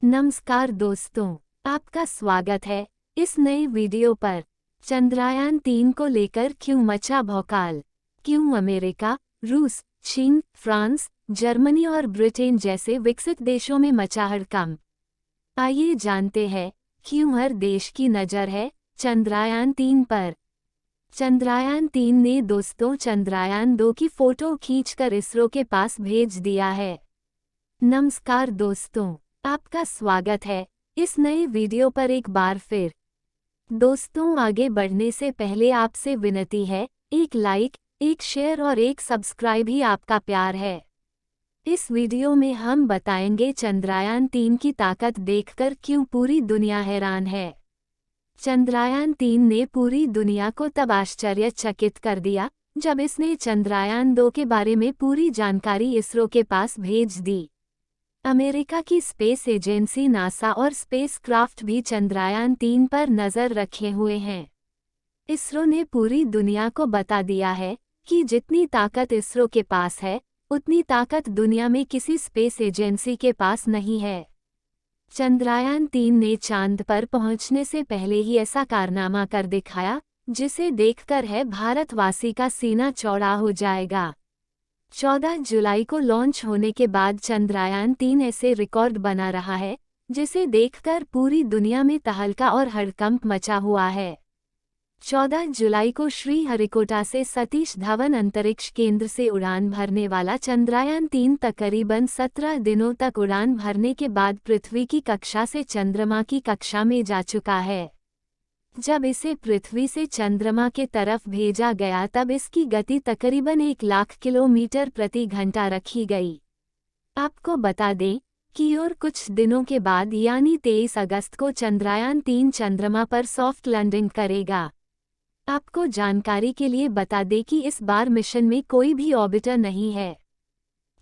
नमस्कार दोस्तों, आपका स्वागत है इस नए वीडियो पर। चंद्रयान-3 को लेकर क्यों मचा भौकाल? क्यों अमेरिका, रूस, चीन, फ्रांस, जर्मनी और ब्रिटेन जैसे विकसित देशों में मचा हड़कंप? आइए जानते हैं क्यों हर देश की नज़र है चंद्रयान-3 पर। चंद्रयान-3 ने दोस्तों चंद्रयान-2 की फोटो खींचकर इसरो के पास भेज दिया है। नमस्कार दोस्तों, आपका स्वागत है इस नए वीडियो पर एक बार फिर। दोस्तों, आगे बढ़ने से पहले आपसे विनती है, एक लाइक, एक शेयर और एक सब्सक्राइब ही आपका प्यार है। इस वीडियो में हम बताएंगे चंद्रयान-3 की ताकत देखकर क्यों पूरी दुनिया हैरान है। चंद्रयान-3 ने पूरी दुनिया को तब आश्चर्यचकित कर दिया जब इसने चंद्रयान-2 के बारे में पूरी जानकारी इसरो के पास भेज दी। अमेरिका की स्पेस एजेंसी नासा और स्पेसक्राफ्ट भी चंद्रयान-3 पर नज़र रखे हुए हैं। इसरो ने पूरी दुनिया को बता दिया है कि जितनी ताकत इसरो के पास है, उतनी ताकत दुनिया में किसी स्पेस एजेंसी के पास नहीं है। चंद्रयान-3 ने चांद पर पहुंचने से पहले ही ऐसा कारनामा कर दिखाया, जिसे देखकर है भारतवासी का सीना चौड़ा हो जाएगा। 14 जुलाई को लॉन्च होने के बाद चंद्रयान-3 ऐसे रिकॉर्ड बना रहा है, जिसे देखकर पूरी दुनिया में तहलका और हड़कंप मचा हुआ है। 14 जुलाई को श्रीहरिकोटा से सतीश धवन अंतरिक्ष केंद्र से उड़ान भरने वाला चंद्रयान-3 तकरीबन 17 दिनों तक उड़ान भरने के बाद पृथ्वी की कक्षा से चंद्रमा की कक्षा में जा चुका है। जब इसे पृथ्वी से चंद्रमा के तरफ भेजा गया तब इसकी गति तकरीबन 1 लाख किलोमीटर प्रति घंटा रखी गई। आपको बता दें कि और कुछ दिनों के बाद यानी 23 अगस्त को चंद्रयान-3 चंद्रमा पर सॉफ्ट लैंडिंग करेगा। आपको जानकारी के लिए बता दें कि इस बार मिशन में कोई भी ऑर्बिटर नहीं है,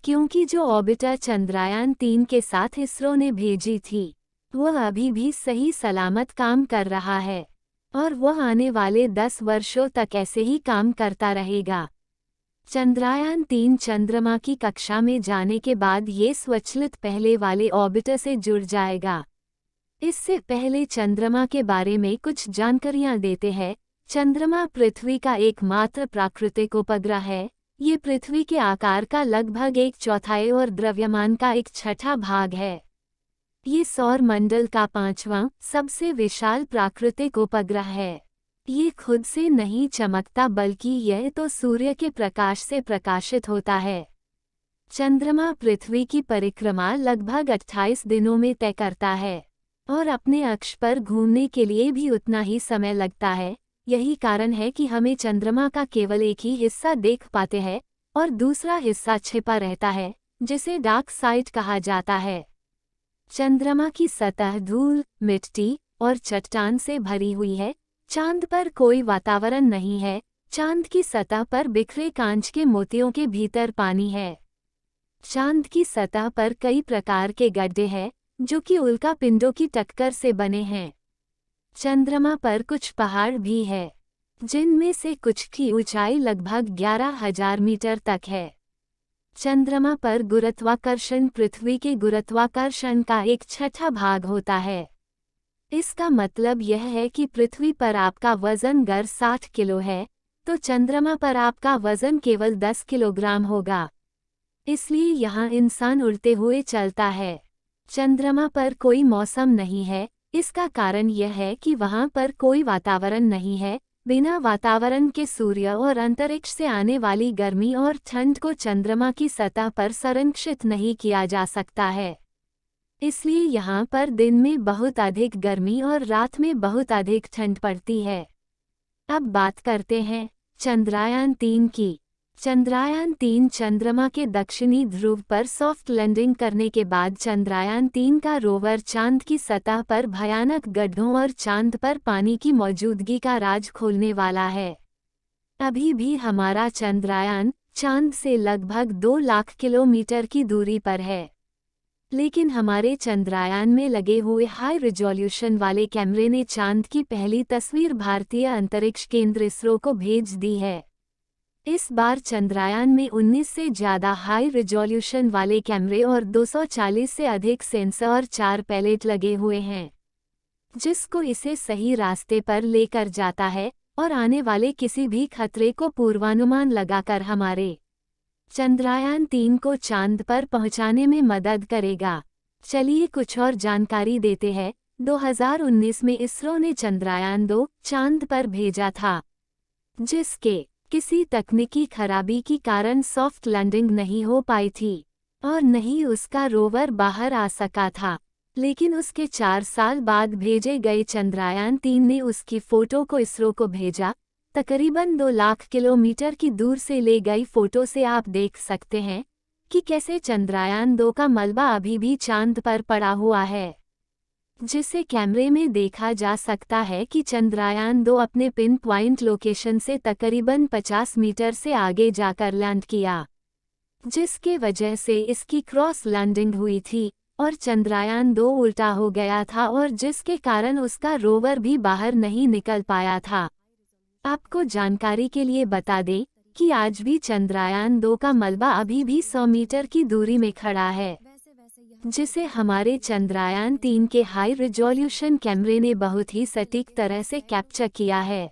क्योंकि जो ऑर्बिटर चंद्रयान-3 के साथ इसरो ने भेजी थी, वह अभी भी सही सलामत काम कर रहा है और वह आने वाले 10 वर्षों तक ऐसे ही काम करता रहेगा। चंद्रयान-3 चंद्रमा की कक्षा में जाने के बाद ये स्वचालित पहले वाले ऑर्बिटर से जुड़ जाएगा। इससे पहले चंद्रमा के बारे में कुछ जानकारियां देते हैं। चंद्रमा पृथ्वी का एकमात्र प्राकृतिक उपग्रह है। ये पृथ्वी के आकार का लगभग 1/4 और द्रव्यमान का 1/6 भाग है। ये सौर मंडल का 5वां सबसे विशाल प्राकृतिक उपग्रह है। ये खुद से नहीं चमकता बल्कि यह तो सूर्य के प्रकाश से प्रकाशित होता है। चंद्रमा पृथ्वी की परिक्रमा लगभग 28 दिनों में तय करता है और अपने अक्ष पर घूमने के लिए भी उतना ही समय लगता है। यही कारण है कि हमें चंद्रमा का केवल एक ही हिस्सा देख पाते हैं और दूसरा हिस्सा छिपा रहता है, जिसे डार्क साइड कहा जाता है। चंद्रमा की सतह धूल, मिट्टी और चट्टान से भरी हुई है। चांद पर कोई वातावरण नहीं है। चांद की सतह पर बिखरे कांच के मोतियों के भीतर पानी है। चांद की सतह पर कई प्रकार के गड्ढे हैं, जो कि उल्का पिंडों की टक्कर से बने हैं। चंद्रमा पर कुछ पहाड़ भी है, जिनमें से कुछ की ऊंचाई लगभग 11,000 मीटर तक है। चंद्रमा पर गुरुत्वाकर्षण पृथ्वी के गुरुत्वाकर्षण का 1/6 भाग होता है। इसका मतलब यह है कि पृथ्वी पर आपका वजन अगर 60 किलो है, तो चंद्रमा पर आपका वजन केवल 10 किलोग्राम होगा। इसलिए यहाँ इंसान उड़ते हुए चलता है। चंद्रमा पर कोई मौसम नहीं है। इसका कारण यह है कि वहाँ पर कोई वातावरण नहीं है। बिना वातावरण के सूर्य और अंतरिक्ष से आने वाली गर्मी और ठंड को चंद्रमा की सतह पर संरक्षित नहीं किया जा सकता है। इसलिए यहाँ पर दिन में बहुत अधिक गर्मी और रात में बहुत अधिक ठंड पड़ती है। अब बात करते हैं चंद्रयान-3 की। चंद्रयान-3 चंद्रमा के दक्षिणी ध्रुव पर सॉफ्ट लैंडिंग करने के बाद चंद्रयान-3 का रोवर चांद की सतह पर भयानक गड्ढों और चांद पर पानी की मौजूदगी का राज खोलने वाला है। अभी भी हमारा चंद्रयान चांद से लगभग 2 लाख किलोमीटर की दूरी पर है, लेकिन हमारे चंद्रयान में लगे हुए हाई रिजोल्यूशन वाले कैमरे ने चांद की पहली तस्वीर भारतीय अंतरिक्ष केंद्र इसरो को भेज दी है। इस बार चंद्रयान में 19 से ज़्यादा हाई रिजोल्यूशन वाले कैमरे और 240 से अधिक सेंसर और 4 पैलेट लगे हुए हैं, जिसको इसे सही रास्ते पर लेकर जाता है और आने वाले किसी भी खतरे को पूर्वानुमान लगाकर हमारे चंद्रयान 3 को चांद पर पहुंचाने में मदद करेगा। चलिए कुछ और जानकारी देते हैं। 2019 में इसरो ने चंद्रयान 2 चांद पर भेजा था, जिसके किसी तकनीकी खराबी के कारण सॉफ्ट लैंडिंग नहीं हो पाई थी और नहीं उसका रोवर बाहर आ सका था। लेकिन उसके 4 साल बाद भेजे गए चंद्रयान 3 ने उसकी फोटो को इसरो को भेजा। तकरीबन 2 लाख किलोमीटर की दूर से ले गई फोटो से आप देख सकते हैं कि कैसे चंद्रयान 2 का मलबा अभी भी चांद पर पड़ा हुआ है, जिसे कैमरे में देखा जा सकता है कि चंद्रयान 2 अपने पिन पॉइंट लोकेशन से तकरीबन 50 मीटर से आगे जाकर लैंड किया, जिसके वजह से इसकी क्रॉस लैंडिंग हुई थी और चंद्रयान 2 उल्टा हो गया था और जिसके कारण उसका रोवर भी बाहर नहीं निकल पाया था। आपको जानकारी के लिए बता दें कि आज भी चंद्रयान 2 का मलबा अभी भी 100 मीटर की दूरी में खड़ा है, जिसे हमारे चंद्रयान 3 के हाई रिजोल्यूशन कैमरे ने बहुत ही सटीक तरह से कैप्चर किया है।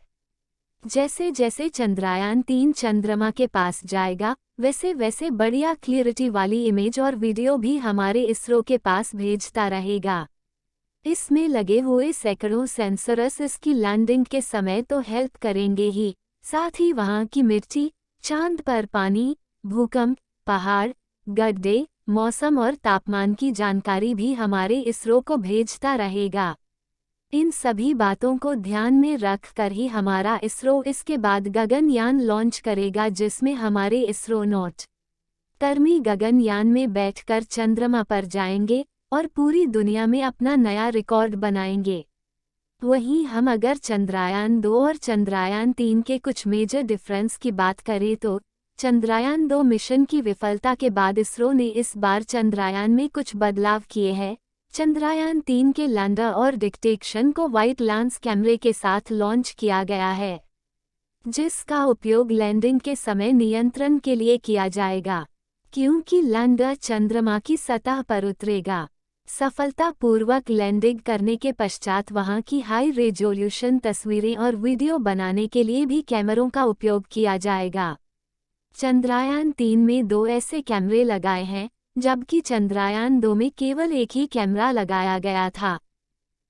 जैसे जैसे चंद्रयान 3 चंद्रमा के पास जाएगा, वैसे वैसे बढ़िया क्लियरिटी वाली इमेज और वीडियो भी हमारे इसरो के पास भेजता रहेगा। इसमें लगे हुए सैकड़ों सेंसर्स इसकी लैंडिंग के समय तो हेल्प करेंगे ही, साथ ही वहाँ की मिट्टी, चांद पर पानी, भूकंप, पहाड़, गड्ढे, मौसम और तापमान की जानकारी भी हमारे इसरो को भेजता रहेगा। इन सभी बातों को ध्यान में रख कर ही हमारा इसरो इसके बाद गगनयान लॉन्च करेगा, जिसमें हमारे इसरोनॉट कर्मी गगनयान में बैठकर चंद्रमा पर जाएंगे और पूरी दुनिया में अपना नया रिकॉर्ड बनाएंगे। वहीं हम अगर चंद्रयान 2 और चंद्रयान 3 के कुछ मेजर डिफरेंस की बात करें तो चंद्रयान 2 मिशन की विफलता के बाद इसरो ने इस बार चंद्रयान में कुछ बदलाव किए हैं। चंद्रयान 3 के लैंडर और डिटेक्शन को वाइट लेंस कैमरे के साथ लॉन्च किया गया है, जिसका उपयोग लैंडिंग के समय नियंत्रण के लिए किया जाएगा, क्योंकि लैंडर चंद्रमा की सतह पर उतरेगा। सफलतापूर्वक लैंडिंग करने के पश्चात वहां की हाई रेजोल्यूशन तस्वीरें और वीडियो बनाने के लिए भी कैमरों का उपयोग किया जाएगा। चंद्रयान 3 में 2 ऐसे कैमरे लगाए हैं, जबकि चंद्रयान 2 में केवल एक ही कैमरा लगाया गया था।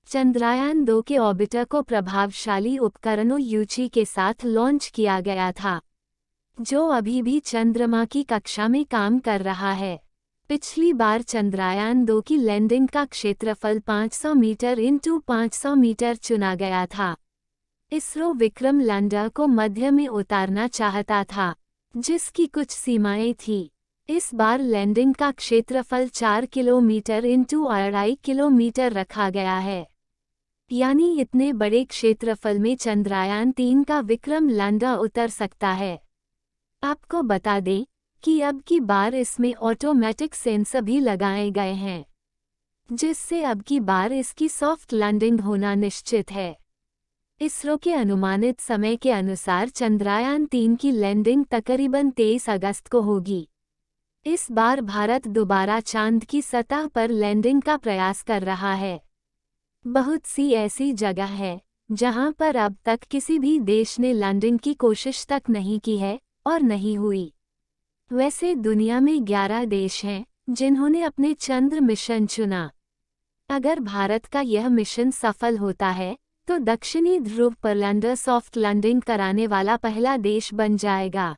चंद्रयान 2 के ऑर्बिटर को प्रभावशाली उपकरणों यूची के साथ लॉन्च किया गया था, जो अभी भी चंद्रमा की कक्षा में काम कर रहा है। पिछली बार चंद्रयान 2 की लैंडिंग का क्षेत्रफल 500 मीटर × 500 मीटर चुना गया था। इसरो विक्रम लैंडर को मध्य में उतारना चाहता था, जिसकी कुछ सीमाएं थी। इस बार लैंडिंग का क्षेत्रफल 4 किलोमीटर × 2.5 किलोमीटर रखा गया है, यानी इतने बड़े क्षेत्रफल में चंद्रयान 3 का विक्रम लैंडर उतर सकता है। आपको बता दें कि अब की बार इसमें ऑटोमेटिक सेंसर भी लगाए गए हैं, जिससे अब की बार इसकी सॉफ्ट लैंडिंग होना निश्चित है। इसरो के अनुमानित समय के अनुसार चंद्रयान 3 की लैंडिंग तकरीबन 23 अगस्त को होगी। इस बार भारत दोबारा चांद की सतह पर लैंडिंग का प्रयास कर रहा है। बहुत सी ऐसी जगह है जहां पर अब तक किसी भी देश ने लैंडिंग की कोशिश तक नहीं की है और नहीं हुई। वैसे दुनिया में 11 देश हैं जिन्होंने अपने चंद्र मिशन चुना। अगर भारत का यह मिशन सफल होता है तो दक्षिणी ध्रुव पर लैंडर सॉफ्ट लैंडिंग कराने वाला पहला देश बन जाएगा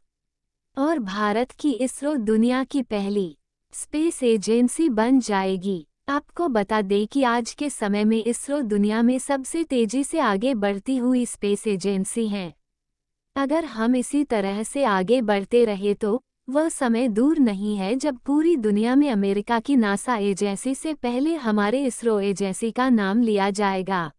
और भारत की इसरो दुनिया की पहली स्पेस एजेंसी बन जाएगी। आपको बता दें कि आज के समय में इसरो दुनिया में सबसे तेजी से आगे बढ़ती हुई स्पेस एजेंसी है। अगर हम इसी तरह से आगे बढ़ते रहे तो वह समय दूर नहीं है जब पूरी दुनिया में अमेरिका की नासा एजेंसी से पहले हमारे इसरो एजेंसी का नाम लिया जाएगा।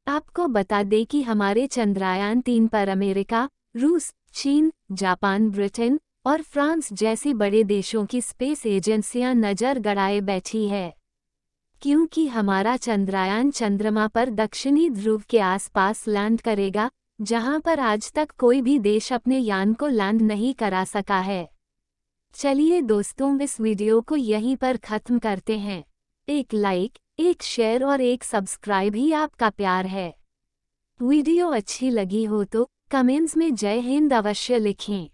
आपको बता दें कि हमारे चंद्रयान 3 पर अमेरिका, रूस, चीन, जापान, ब्रिटेन और फ्रांस जैसी बड़े देशों की स्पेस एजेंसियां नज़र गड़ाए बैठी है, क्योंकि हमारा चंद्रयान चंद्रमा पर दक्षिणी ध्रुव के आसपास लैंड करेगा जहां पर आज तक कोई भी देश अपने यान को लैंड नहीं करा सका है। चलिए दोस्तों, इस वीडियो को यहीं पर खत्म करते हैं। एक लाइक, एक शेयर और एक सब्सक्राइब ही आपका प्यार है। वीडियो अच्छी लगी हो तो कमेंट्स में जय हिंद अवश्य लिखें।